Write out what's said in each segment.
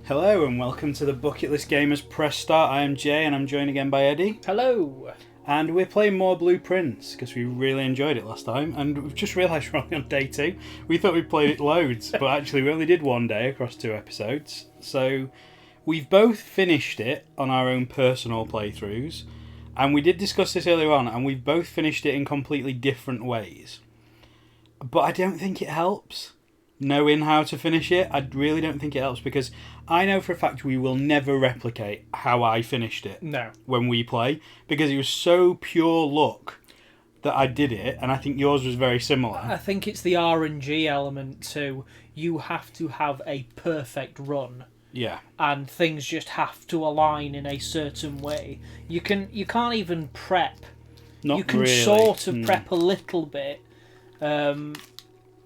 Hello and welcome to the Bucket List Gamers Press Start. I am Jay and I'm joined again by Eddie. Hello! And we're playing more Blueprints because we really enjoyed it last time and we've just realised we're only on day 2. We thought we played it loads, but actually we only did one day across 2 episodes. So we've both finished it on our own personal playthroughs, and we did discuss this earlier on, and we've both finished it in completely different ways. But I don't think it helps knowing how to finish it. I really don't think it helps because I know for a fact we will never replicate how I finished it. No. When we play, because it was so pure luck that I did it, and I think yours was very similar. I think it's the RNG element too. You have to have a perfect run. Yeah. And things just have to align in a certain way. You can't even prep. Not you can really. sort of prep a little bit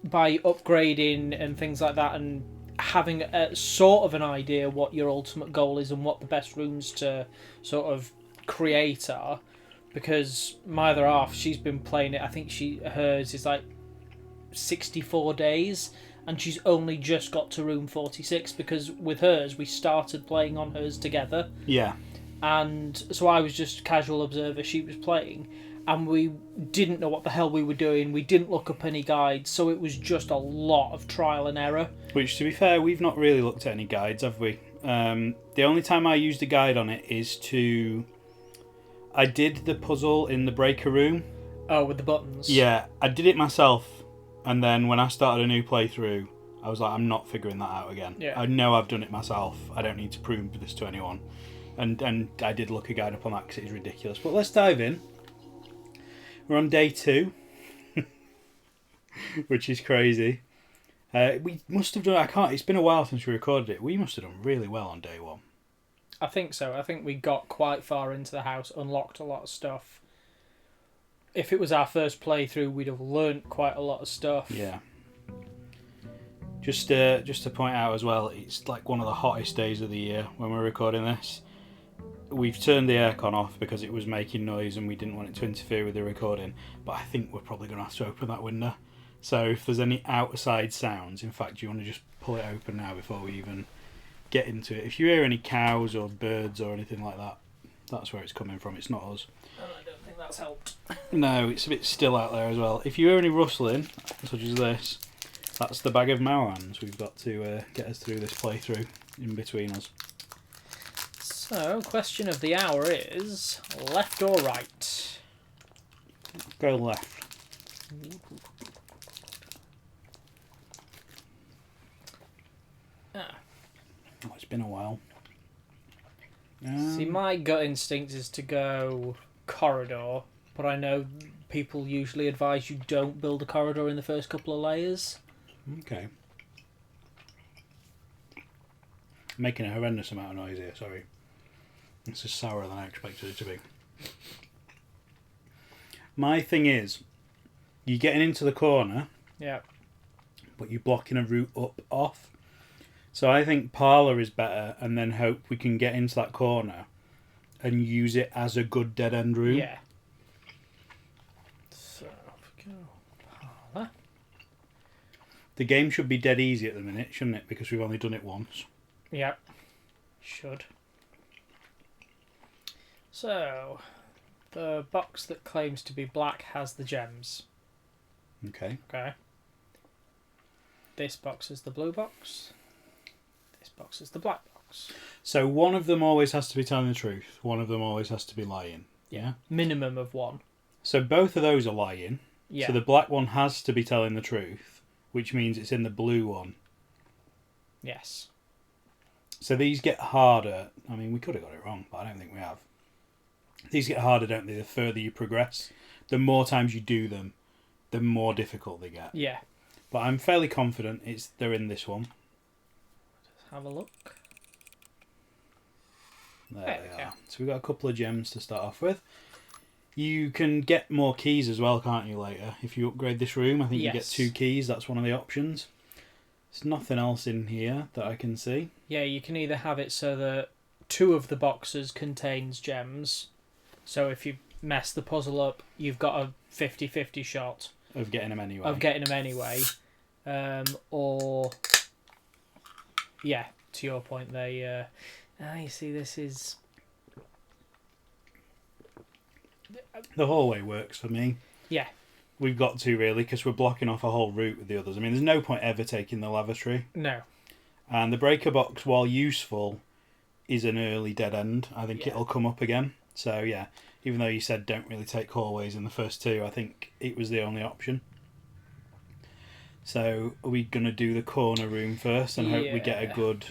by upgrading and things like that, and having a sort of an idea what your ultimate goal is and what the best rooms to sort of create are. Because my other half, she's been playing it. I think hers is like 64 days, and she's only just got to room 46 because with hers we started playing on hers together. Yeah. And so I was just casual observer. She was playing, and we didn't know what the hell we were doing. We didn't look up any guides, so it was just a lot of trial and error. Which, to be fair, we've not really looked at any guides, have we? The only time I used a guide on it is I did the puzzle in the breaker room. Oh, with the buttons? Yeah, I did it myself, and then when I started a new playthrough, I was like, I'm not figuring that out again. Yeah. I know I've done it myself. I don't need to prove this to anyone. And I did look a guide up on that because it is ridiculous. But let's dive in. We're on day 2, which is crazy. We must have done... It's been a while since we recorded it. We must have done really well on day 1. I think so. I think we got quite far into the house, unlocked a lot of stuff. If it was our first playthrough, we'd have learnt quite a lot of stuff. Yeah. Just to point out as well, it's like one of the hottest days of the year when we're recording this. We've turned the aircon off because it was making noise and we didn't want it to interfere with the recording. But I think we're probably going to have to open that window. So if there's any outside sounds, in fact, you want to just pull it open now before we even get into it. If you hear any cows or birds or anything like that, that's where it's coming from. It's not us. Oh, I don't think that's helped. No, it's a bit still out there as well. If you hear any rustling, such as this, that's the bag of Mauans we've got to get us through this playthrough in between us. So, question of the hour is left or right? Go left. Ah. Oh, it's been a while. See, my gut instinct is to go corridor, but I know people usually advise you don't build a corridor in the first couple of layers. Okay. Making a horrendous amount of noise here, sorry. This is sourer than I expected it to be. My thing is, you're getting into the corner, Yeah. but you're blocking a route up off. So I think parlour is better, and then hope we can get into that corner and use it as a good dead end room. Yeah. So, off we go. Parlour. The game should be dead easy at the minute, shouldn't it? Because we've only done it once. Yep. Should. So, the box that claims to be black has the gems. Okay. Okay. This box is the blue box. This box is the black box. So one of them always has to be telling the truth. One of them always has to be lying. Yeah? Minimum of one. So both of those are lying. Yeah. So the black one has to be telling the truth, which means it's in the blue one. Yes. So these get harder. I mean, we could have got it wrong, but I don't think we have. These get harder, don't they? The further you progress, the more times you do them, the more difficult they get. Yeah. But I'm fairly confident they're in this one. Let's have a look. There There they we are. go. So we've got a couple of gems to start off with. You can get more keys as well, can't you, later? If you upgrade this room, I think you get Yes. 2 keys. That's one of the options. There's nothing else in here that I can see. Yeah, you can either have it so that 2 of the boxes contains gems. So if you mess the puzzle up, you've got a 50-50 shot Of getting them anyway. of getting them anyway. Or yeah, to your point, they you see, this is The hallway works for me. yeah. We've got to, really, because we're blocking off a whole route with the others. I mean, there's no point ever taking the lavatory. No. And the breaker box, while useful, is an early dead end. I think it'll come up again. So, yeah, even though you said don't really take hallways in the first two, I think it was the only option. So, are we going to do the corner room first and hope we get a good...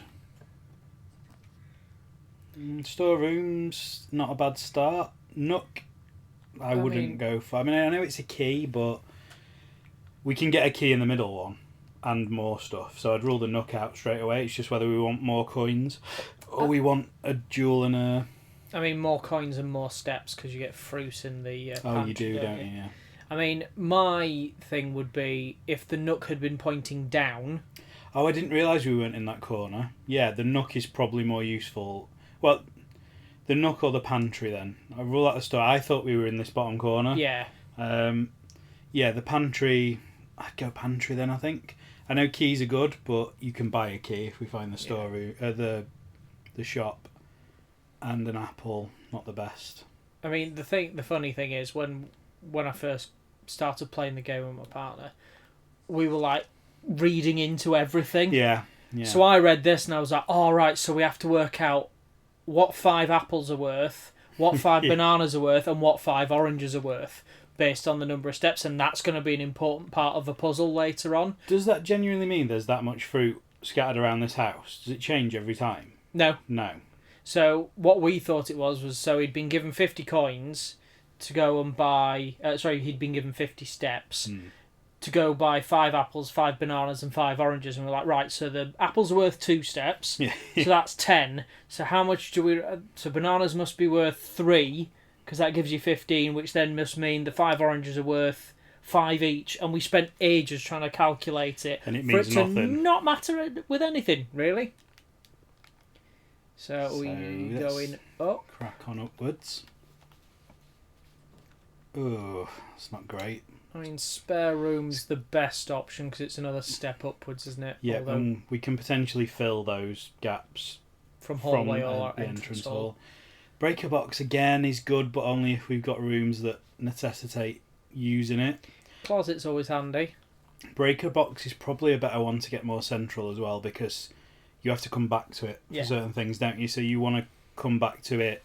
Storeroom's not a bad start. Nook, I wouldn't go for. I mean, I know it's a key, but we can get a key in the middle one and more stuff. So I'd rule the Nook out straight away. It's just whether we want more coins or we want a jewel and a... I mean, more coins and more steps because you get fruit in the Oh, you do, don't you? Yeah. I mean, my thing would be if the Nook had been pointing down. Oh, I didn't realise we weren't in that corner. Yeah, the Nook is probably more useful. Well, the Nook or the pantry then. I rule out the store. I thought we were in this bottom corner. Yeah. Yeah, the pantry... I'd go pantry then, I think. I know keys are good, but you can buy a key if we find the storeroom, the shop, and an apple. Not the best. I mean, the funny thing is when I first started playing the game with my partner, we were like reading into everything. Yeah. So I read this and I was like, all right, so we have to work out what 5 apples are worth, what 5 bananas are worth, and what 5 oranges are worth, based on the number of steps, and that's going to be an important part of the puzzle later on. Does that genuinely mean there's that much fruit scattered around this house? Does it change every time? No. So what we thought it was so he'd been given 50 coins to go and buy... he'd been given 50 steps to go buy 5 apples, 5 bananas, and 5 oranges, and we're like, right, so the apples are worth 2 steps, so that's 10. So how much do we... So bananas must be worth 3, because that gives you 15, which then must mean the 5 oranges are worth 5 each, and we spent ages trying to calculate it, and it means for it nothing. to not matter with anything, really. So we going up. Crack on upwards. Oh, that's not great. I mean, spare room's the best option because it's another step upwards, isn't it? Yeah, we can potentially fill those gaps from hallway or the entrance hall. Breaker box again is good, but only if we've got rooms that necessitate using it. Closet's always handy. Breaker box is probably a better one to get more central as well, because you have to come back to it for certain things, don't you? So you want to come back to it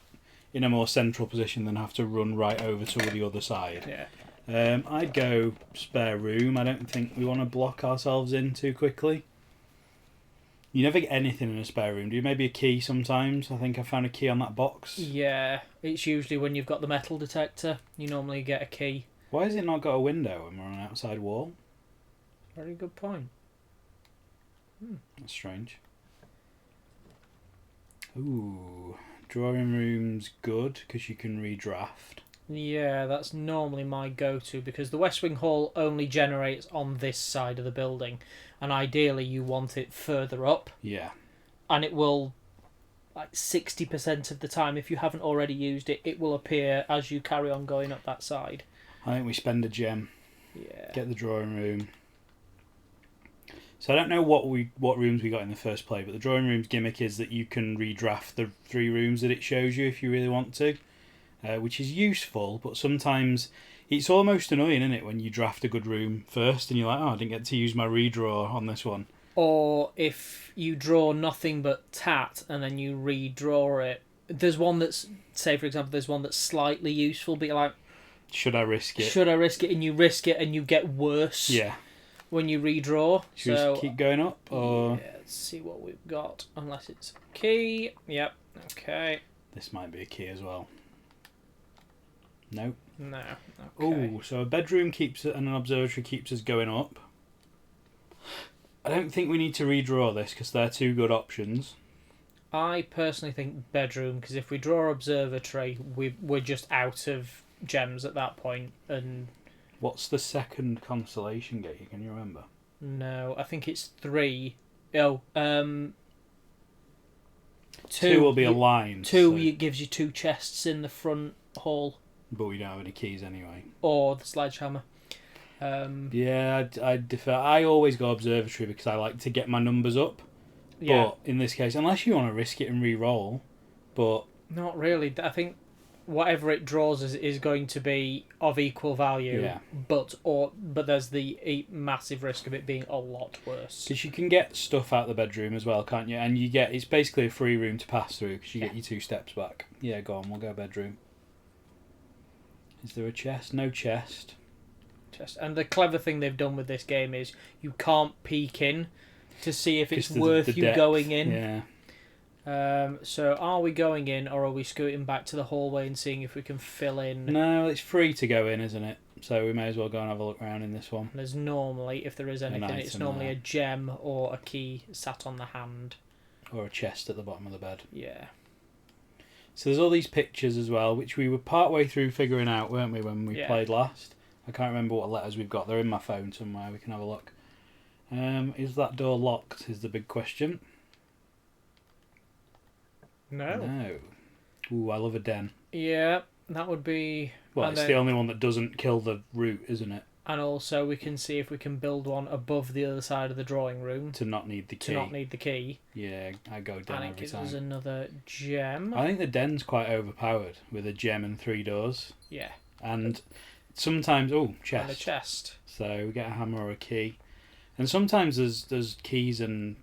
in a more central position than have to run right over to the other side. Yeah. I'd go spare room. I don't think we want to block ourselves in too quickly. You never get anything in a spare room, do you? Maybe a key sometimes. I think I found a key on that box. Yeah, it's usually when you've got the metal detector, you normally get a key. Why has it not got a window when we're on an outside wall? Very good point. That's strange. Ooh, drawing room's good because you can redraft. Yeah, that's normally my go-to because the West Wing Hall only generates on this side of the building, and ideally you want it further up. Yeah. And it will, like 60% of the time, if you haven't already used it, it will appear as you carry on going up that side. I think we spend a gem. Yeah. Get the drawing room. So I don't know what rooms we got in the first play, but the drawing room's gimmick is that you can redraft the 3 rooms that it shows you if you really want to. Which is useful, but sometimes it's almost annoying, isn't it, when you draft a good room first and you're like, oh, I didn't get to use my redraw on this one. Or if you draw nothing but tat and then you redraw it. There's one that's, say for example, there's one that's slightly useful, but you're like, should I risk it? Should I risk it? And you risk it and you get worse when you redraw. Should we just keep going up? Or... Yeah, let's see what we've got. Unless it's a key. Yep, okay. This might be a key as well. Nope. No. Okay. Oh, so a bedroom keeps it and an observatory keeps us going up. I don't think we need to redraw this because they're 2 good options. I personally think bedroom because if we draw observatory, we're just out of gems at that point. And what's the second constellation gate? Can you remember? No, I think it's 3. Oh, 2 will be a line. 2 gives you 2 chests in the front hall. But we don't have any keys anyway. Or the sledgehammer. Yeah, I'd defer. I always go observatory because I like to get my numbers up. Yeah. But in this case, unless you want to risk it and re-roll, but Not really. I think whatever it draws is going to be of equal value. Yeah. But there's the massive risk of it being a lot worse. because you can get stuff out of the bedroom as well, can't you? And it's basically a free room to pass through because you get your 2 steps back. Yeah, go on, we'll go bedroom. Is there a chest? No chest. And the clever thing they've done with this game is you can't peek in to see if it's Just worth the you depth, going in. Yeah. So are we going in, or are we scooting back to the hallway and seeing if we can fill in? No, it's free to go in, isn't it? So we may as well go and have a look around in this one. There's normally, if there is anything, it's item normally there. a gem or a key sat on the hand. Or a chest at the bottom of the bed. Yeah. So there's all these pictures as well, which we were part way through figuring out, weren't we, when we played last? I can't remember what letters we've got. They're in my phone somewhere. We can have a look. Is that door locked, is the big question. No. Ooh, I love a den. Yeah, that would be... Well, it's the only one that doesn't kill the root, isn't it? And also we can see if we can build one above the other side of the drawing room. To not need the key. Yeah, I go den And it every gives time. us another gem. I think the den's quite overpowered with a gem and 3 doors. Yeah. And sometimes... Oh, chest. And a chest. So we get a hammer or a key. And sometimes there's keys and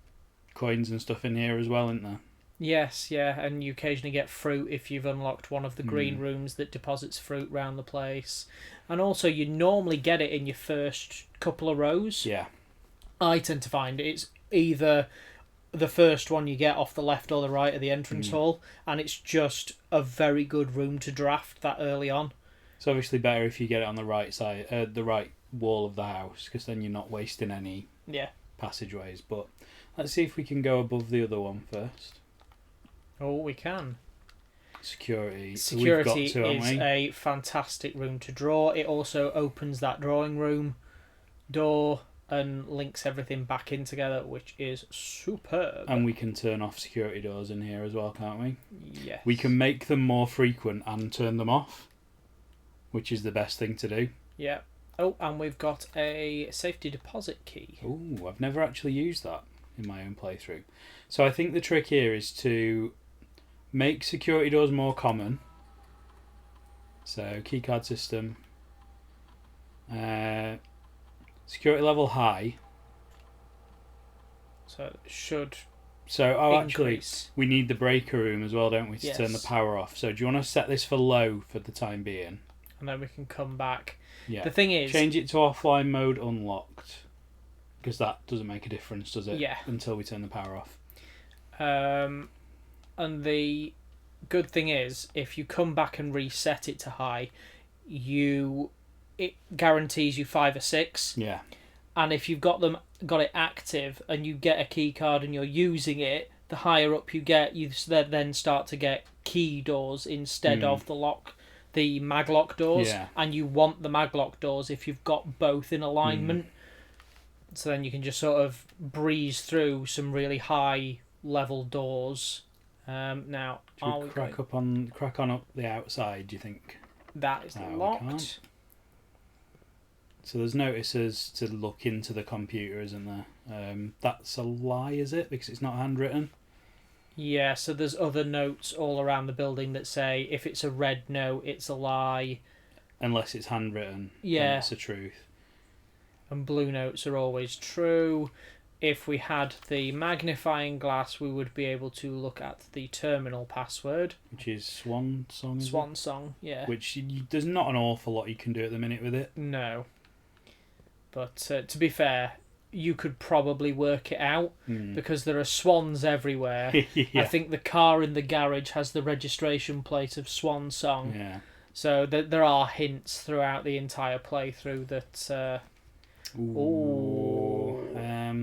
coins and stuff in here as well, isn't there? Yes, yeah, and you occasionally get fruit if you've unlocked one of the green rooms that deposits fruit round the place. And also, you normally get it in your first couple of rows. Yeah. I tend to find it's either the first one you get off the left or the right of the entrance hall, and it's just a very good room to draft that early on. It's obviously better if you get it on the right side, the right wall of the house, because then you're not wasting any passageways. But let's see if we can go above the other one first. Oh, we can. Security. Security We've got to, is haven't we? a fantastic room to draw. It also opens that drawing room door and links everything back in together, which is superb. And we can turn off security doors in here as well, can't we? Yes. We can make them more frequent and turn them off, which is the best thing to do. Yeah. Oh, and we've got a safety deposit key. Oh, I've never actually used that in my own playthrough. So I think the trick here is to make security doors more common. So keycard system, security level high. So it should So increase. actually we need the breaker room as well, don't we, to Yes. turn the power off. So do you want to set this for low for the time being? And then we can come back. Yeah. The thing is... Change it to offline mode unlocked, because that doesn't make a difference, does it? Yeah. Until we turn the power off. And the good thing is, if you come back and reset it to high, it guarantees you 5 or 6. Yeah. And if you've got it active and you get a key card and you're using it, the higher up you get, you then start to get key doors instead of the maglock doors. Yeah. And you want the maglock doors if you've got both in alignment. So then you can just sort of breeze through some really high level doors. Now, Should we crack on up the outside, do you think? that is No, we locked. can't. So there's notices to look into the computer, isn't there? That's a lie, is it? Because it's not handwritten? Yeah, so there's other notes all around the building that say if it's a red note, it's a lie. Unless it's handwritten, Yeah. then it's the truth. And blue notes are always true. If we had the magnifying glass, we would be able to look at the terminal password. Which is Swan Song, is Swan Song, yeah. it? Which there's not an awful lot you can do at the minute with it. No. But to be fair, you could probably work it out because there are swans everywhere. Yeah. I think the car in the garage has the registration plate of Swan Song. Yeah. So there are hints throughout the entire playthrough that... Ooh.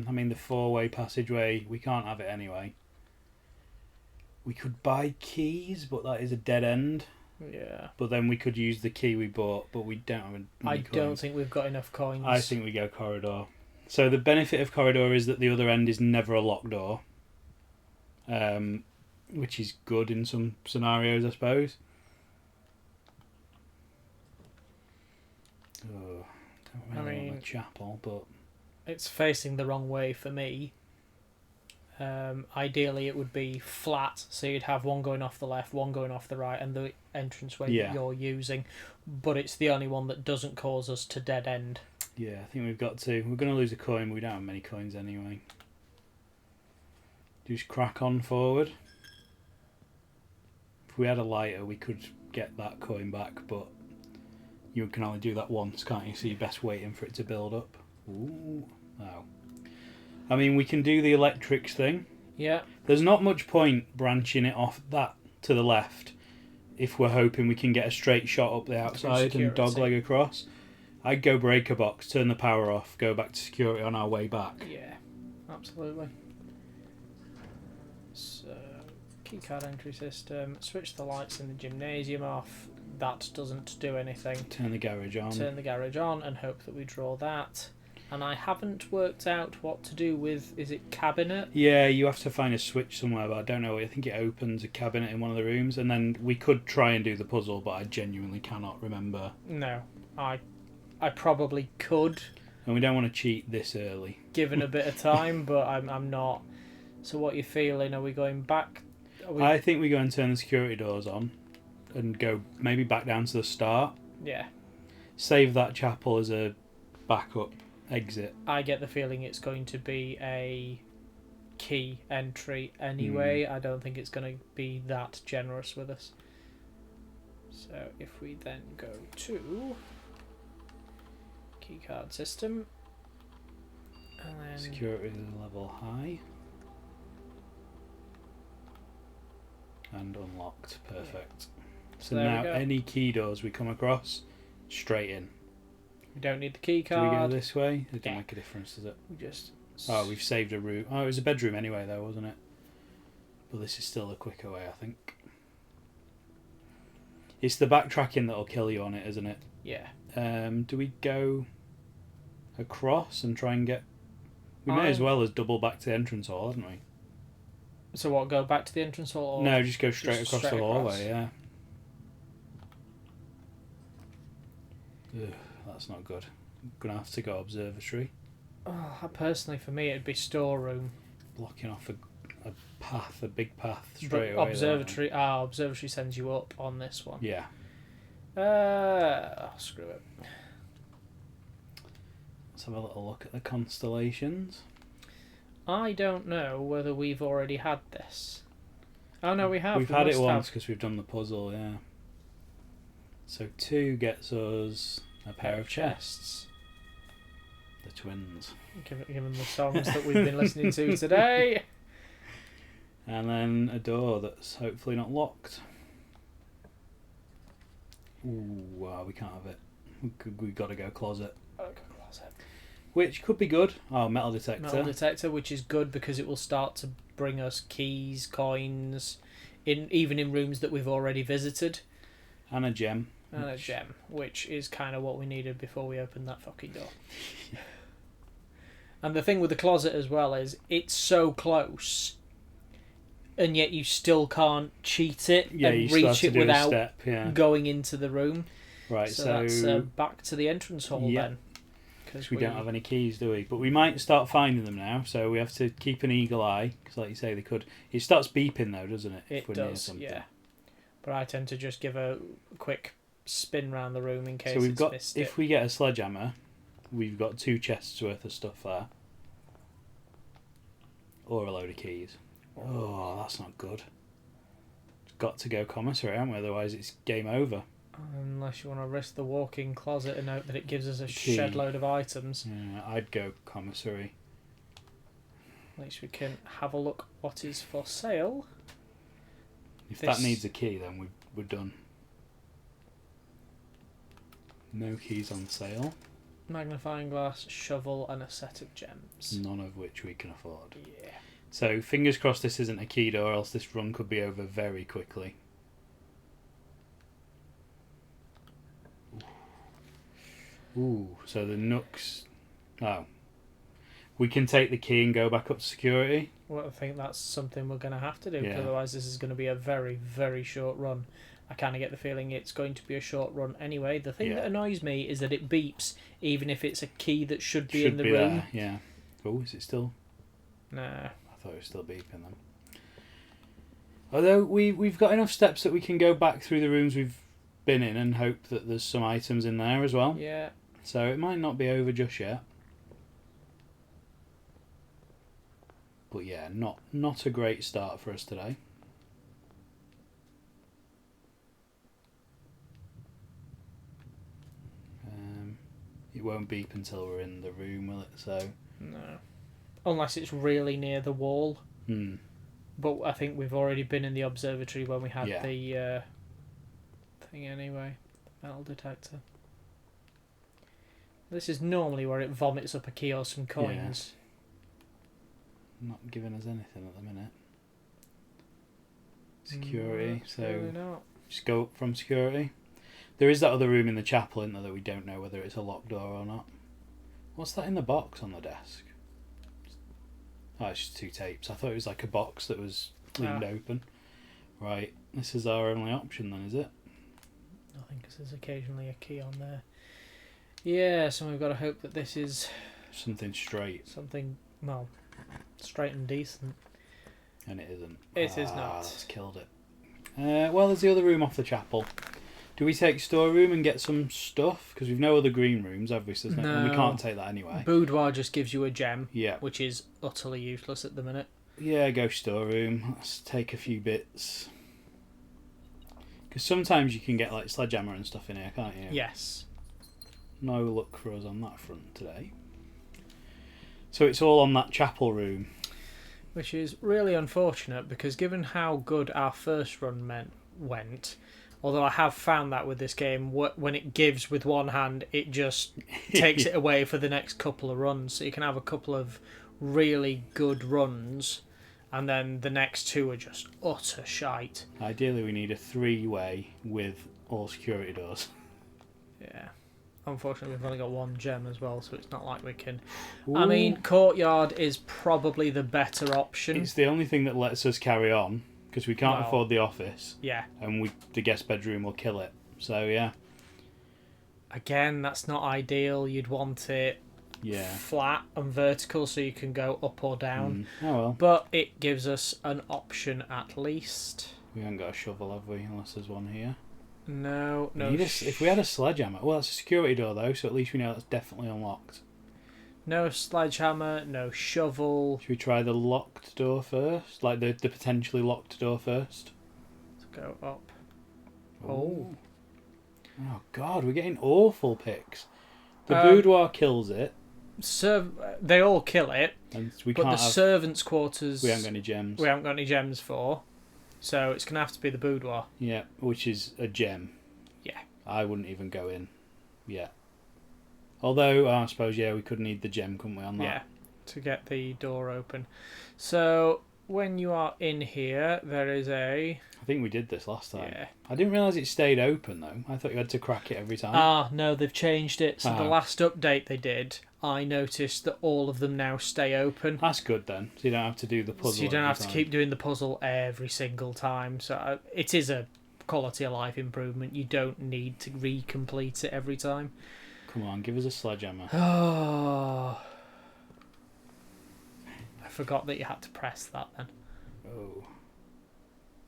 I mean, the 4-way passageway, we can't have it anyway. We could buy keys, but that is a dead end. Yeah. But then we could use the key we bought, but we don't have any I coins. don't think we've got enough coins. I think we go corridor. So the benefit of corridor is that the other end is never a locked door, which is good in some scenarios, I suppose. Oh, don't really want a chapel, but it's facing the wrong way for me. Ideally, it would be flat, so you'd have one going off the left, one going off the right, and the entranceway that you're using. But it's the only one that doesn't cause us to dead end. Yeah, I think we've got to. We're going to lose a coin, but we don't have many coins anyway. Just crack on forward. If we had a lighter, we could get that coin back, but you can only do that once, can't you? So you're best waiting for it to build up. Ooh. Oh. I mean, we can do the electrics thing. Yeah. There's not much point branching it off that to the left if we're hoping we can get a straight shot up the outside and dogleg across. I'd go breaker box, turn the power off, go back to security on our way back. Yeah, absolutely. So, keycard entry system, switch the lights in the gymnasium off. That doesn't do anything. Turn the garage on. Turn the garage on and hope that we draw that. And I haven't worked out what to do with, is it cabinet? Yeah, you have to find a switch somewhere, but I don't know. I think it opens a cabinet in one of the rooms, and then we could try and do the puzzle, but I genuinely cannot remember. No, I probably could. And we don't want to cheat this early. Given a bit of time, but I'm not. So what are you feeling? Are we going back? I think we go and turn the security doors on and go maybe back down to the start. Yeah. Save that chapel as a backup exit. I get the feeling it's going to be a key entry anyway. I don't think it's going to be that generous with us. So if we then go to keycard system and then security level high and unlocked. Perfect. So now any key doors we come across, straight in. We don't need the key card. Do we go this way? It doesn't make a difference, does it? We just... Oh, we've saved a room. Oh, it was a bedroom anyway, though, wasn't it? But this is still a quicker way, I think. It's the backtracking that'll kill you on it, isn't it? Yeah. Do we go across and try and get... We may as well as double back to the entrance hall, hadn't we? So what, go back to the entrance hall? Or no, just go straight across the hallway, yeah. Ugh, that's not good. I'm going to have to go observatory. Oh, personally, for me, it'd be storeroom. Blocking off a path, a big path straight but away. Observatory, observatory sends you up on this one. Yeah. Screw it. Let's have a little look at the constellations. I don't know whether we've already had this. Oh no, we have. We've had it once because we've done the puzzle, yeah. So 2 gets us a pair of chests. The twins. Given the songs that we've been listening to today. And then a door that's hopefully not locked. Ooh, we can't have it. We've got to go closet. Which could be good. Oh, metal detector. Metal detector, which is good because it will start to bring us keys, coins, even in rooms that we've already visited. And a gem. And a gem, which is kind of what we needed before we opened that fucking door. And the thing with the closet as well is it's so close, and yet you still can't cheat it and reach it without going into the room. Right, so that's back to the entrance hall then. Because we don't have any keys, do we? But we might start finding them now, so we have to keep an eagle eye, because like you say, they could... It starts beeping though, doesn't it? It does, yeah. But I tend to just give a quick spin round the room in case so we've it's got, missed if we get a sledgehammer, we've got 2 chests worth of stuff there. Or a load of keys. Oh, that's not good. It's got to go commissary, haven't we? Otherwise it's game over. Unless you want to risk the walk-in closet and note that it gives us a shed load of items. Yeah, I'd go commissary. At least we can have a look what is for sale. If that needs a key, then we're done. No keys on sale. Magnifying glass, shovel, and a set of gems. None of which we can afford. Yeah. So, fingers crossed this isn't a key door, else this run could be over very quickly. Ooh, so the nooks... Oh. We can take the key and go back up to security? Well, I think that's something we're going to have to do, because otherwise this is going to be a very, very short run. I kind of get the feeling it's going to be a short run anyway. The thing that annoys me is that it beeps, even if it's a key that should be in the room. There, yeah. Oh, is it still? Nah. I thought it was still beeping then. Although we've got enough steps that we can go back through the rooms we've been in and hope that there's some items in there as well. Yeah. So it might not be over just yet. But yeah, not a great start for us today. It won't beep until we're in the room, will it? So No. Unless it's really near the wall. But I think we've already been in the observatory when we had the thing anyway. Metal detector. This is normally where it vomits up a key or some coins. Yeah. Not giving us anything at the minute. Security, so really not. Just go up from security. There is that other room in the chapel, isn't there, that we don't know whether it's a locked door or not. What's that in the box on the desk? Oh, it's just 2 tapes. I thought it was like a box that was leaned open. Right, this is our only option then, is it? I think there's occasionally a key on there. Yeah, so we've got to hope that this is... something straight. Something, well, straight and decent. And it isn't. It is not. That's killed it. Well, there's the other room off the chapel. Do we take storeroom and get some stuff? Because we've no other green rooms, obviously. No. And we can't take that anyway. Boudoir just gives you a gem, yeah, which is utterly useless at the minute. Yeah, go storeroom. Let's take a few bits. Because sometimes you can get like sledgehammer and stuff in here, can't you? Yes. No luck for us on that front today. So it's all on that chapel room. Which is really unfortunate because given how good our first run went, although I have found that with this game, when it gives with one hand, it just takes it away for the next couple of runs. So you can have a couple of really good runs, and then the next 2 are just utter shite. Ideally, we need a 3-way with all security doors. Yeah. Unfortunately, we've only got 1 gem as well, so it's not like we can... Ooh. I mean, courtyard is probably the better option. It's the only thing that lets us carry on, because we can't afford the office. Yeah. And the guest bedroom will kill it. So, yeah. Again, that's not ideal. You'd want it flat and vertical so you can go up or down. Oh, well. But it gives us an option at least. We haven't got a shovel, have we? Unless there's one here. No. If we had a sledgehammer... Well, that's a security door, though, so at least we know that's definitely unlocked. No sledgehammer, no shovel. Should we try the locked door first? Like the potentially locked door first? Let's go up. Oh, God, we're getting awful picks. The boudoir kills it. They all kill it, And we but can't the servants' quarters... We haven't got any gems. We haven't got any gems for. So it's going to have to be the boudoir. Yeah, which is a gem. Yeah. I wouldn't even go in. Yeah. Although, I suppose, we could need the gem, couldn't we, on that? Yeah, to get the door open. So, when you are in here, there is a... I think we did this last time. Yeah. I didn't realise it stayed open, though. I thought you had to crack it every time. No, they've changed it. So the last update they did, I noticed that all of them now stay open. That's good, then. So you don't have to do the puzzle So you don't have time. to keep doing the puzzle every single time. So it is a quality of life improvement. You don't need to recomplete it every time. Come on, give us a sledgehammer. Oh, I forgot that you had to press that then. Oh.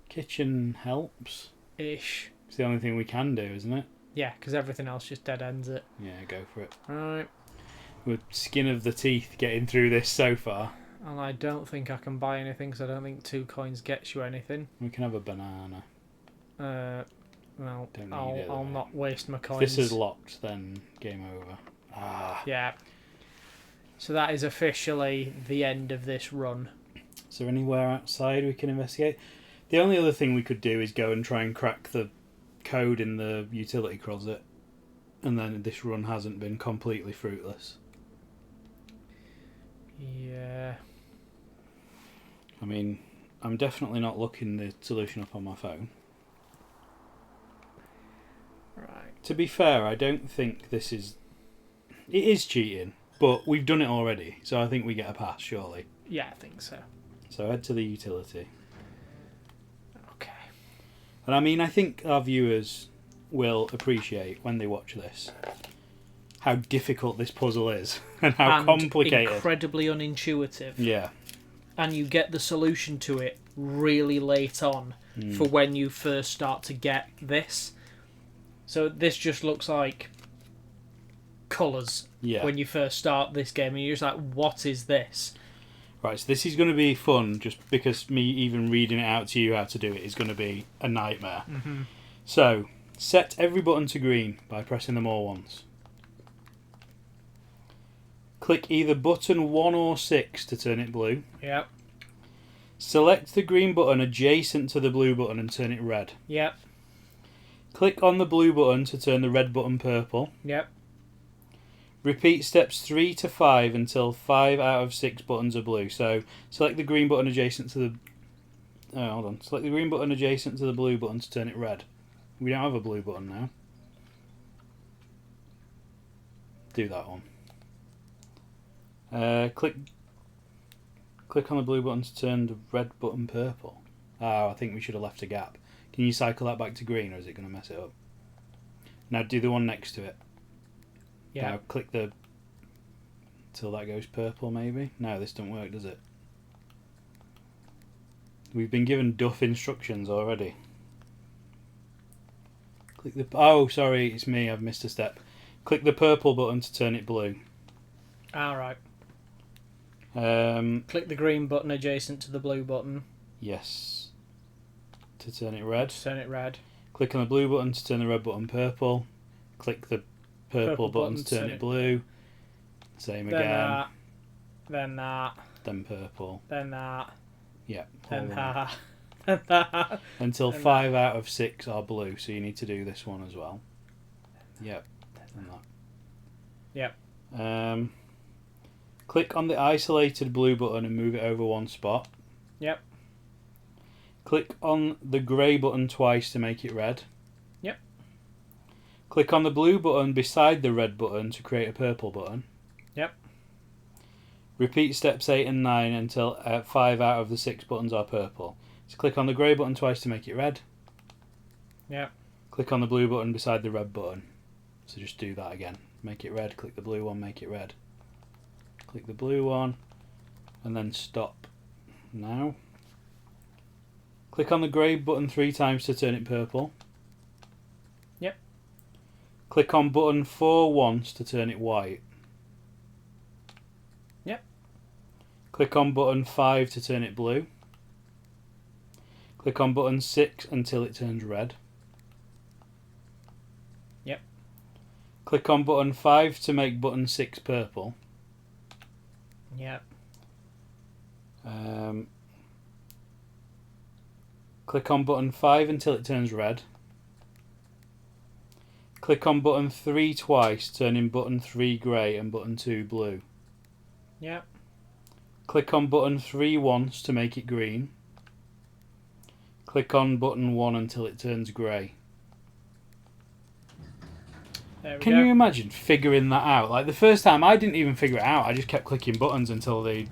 Kitchen helps. Ish. It's the only thing we can do, isn't it? Yeah, because everything else just dead ends it. Yeah, go for it. Right. We're skin of the teeth getting through this so far. And I don't think I can buy anything because I don't think 2 coins gets you anything. We can have a banana. Well, Don't need I'll it, not waste my coins. If this is locked, then game over. Yeah. So that is officially the end of this run. Is there anywhere outside we can investigate? The only other thing we could do is go and try and crack the code in the utility closet. And then this run hasn't been completely fruitless. Yeah. I mean, I'm definitely not looking the solution up on my phone. Right. To be fair, I don't think this is... It is cheating, but we've done it already, so I think we get a pass, surely. Yeah, I think so. So head to the utility. Okay. And I mean, I think our viewers will appreciate when they watch this how difficult this puzzle is and how complicated. Incredibly unintuitive. Yeah. and you get the solution to it really late on for when you first start to get this. So this just looks like colours when you first start this game, and you're just like, what is this? Right, so this is going to be fun, just because me even reading it out to you how to do it is going to be a nightmare. Mm-hmm. So, set every button to green by pressing them all once. Click either button 1 or 6 to turn it blue. Yep. Select the green button adjacent to the blue button and turn it red. Yep. Click on the blue button to turn the red button purple. Yep. Repeat steps 3 to 5 until 5 out of 6 buttons are blue. So, select the green button adjacent to the... Oh, hold on. Select the green button adjacent to the blue button to turn it red. We don't have a blue button now. Do that one. Click on the blue button to turn the red button purple. Oh, I think we should have left a gap. Can you cycle that back to green, or is it going to mess it up? Now do the one next to it. Yeah. Now click the... till that goes purple, maybe? No, this doesn't work, does it? We've been given duff instructions already. Click the... Oh, sorry, it's me. I've missed a step. Click the purple button to turn it blue. Alright. Um, Click the green button adjacent to the blue button. Yes. To turn it red. To turn it red. Click on the blue button to turn the red button purple. Click the purple button to turn it blue. Same then again. That. Then that. Then purple. Then that. Yeah. Then that. Then Then that. until then 5 out of 6 are blue, so you need to do this one as well. Yep. And that. Yep. Click on the isolated blue button and move it over one spot. Yep. Click on the grey button twice to make it red. Yep. Click on the blue button beside the red button to create a purple button. Yep. Repeat steps 8 and 9 until 5 out of the 6 buttons are purple. So click on the grey button twice to make it red. Yep. Click on the blue button beside the red button. So just do that again. Make it red, click the blue one, make it red. Click the blue one, and then stop. Now. Click on the grey button 3 times to turn it purple. Yep. Click on button 4 once to turn it white. Yep. Click on button 5 to turn it blue. Click on button 6 until it turns red. Yep. Click on button 5 to make button 6 purple. Yep. Click on button 5 until it turns red. Click on button 3 twice, turning button 3 grey and button 2 blue. Yep. Click on button 3 once to make it green. Click on button 1 until it turns grey. There we Can go. you imagine figuring that out? Like the first time I didn't even figure it out. I just kept clicking buttons until they...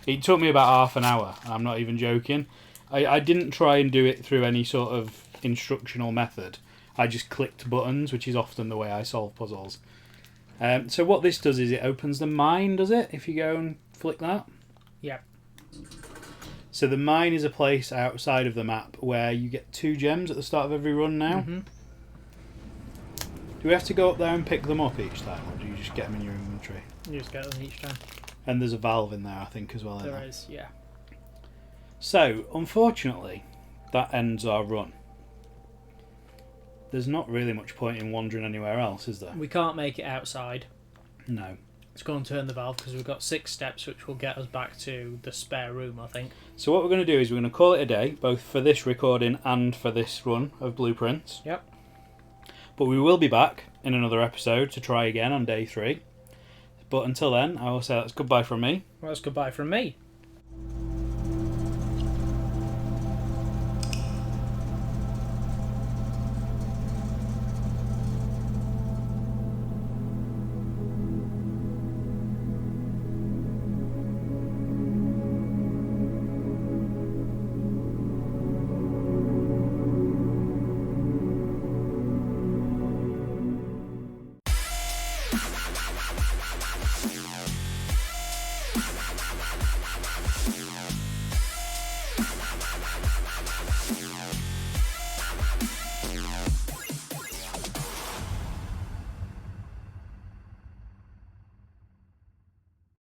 It took me about half an hour. I'm not even joking. I didn't try and do it through any sort of instructional method. I just clicked buttons, which is often the way I solve puzzles. So what this does is it opens the mine, does it? If you go and flick that. Yep. So the mine is a place outside of the map where you get 2 gems at the start of every run now. Mm-hmm. Do we have to go up there and pick them up each time, or do you just get them in your inventory? You just get them each time. And there's a valve in there, I think, as well. There is, yeah. So, unfortunately, that ends our run. There's not really much point in wandering anywhere else, is there? We can't make it outside. No. Let's go and turn the valve because we've got 6 steps which will get us back to the spare room, I think. So what we're going to do is we're going to call it a day, both for this recording and for this run of Blueprints. Yep. But we will be back in another episode to try again on day 3. But until then, I will say that's goodbye from me. Well, that's goodbye from me.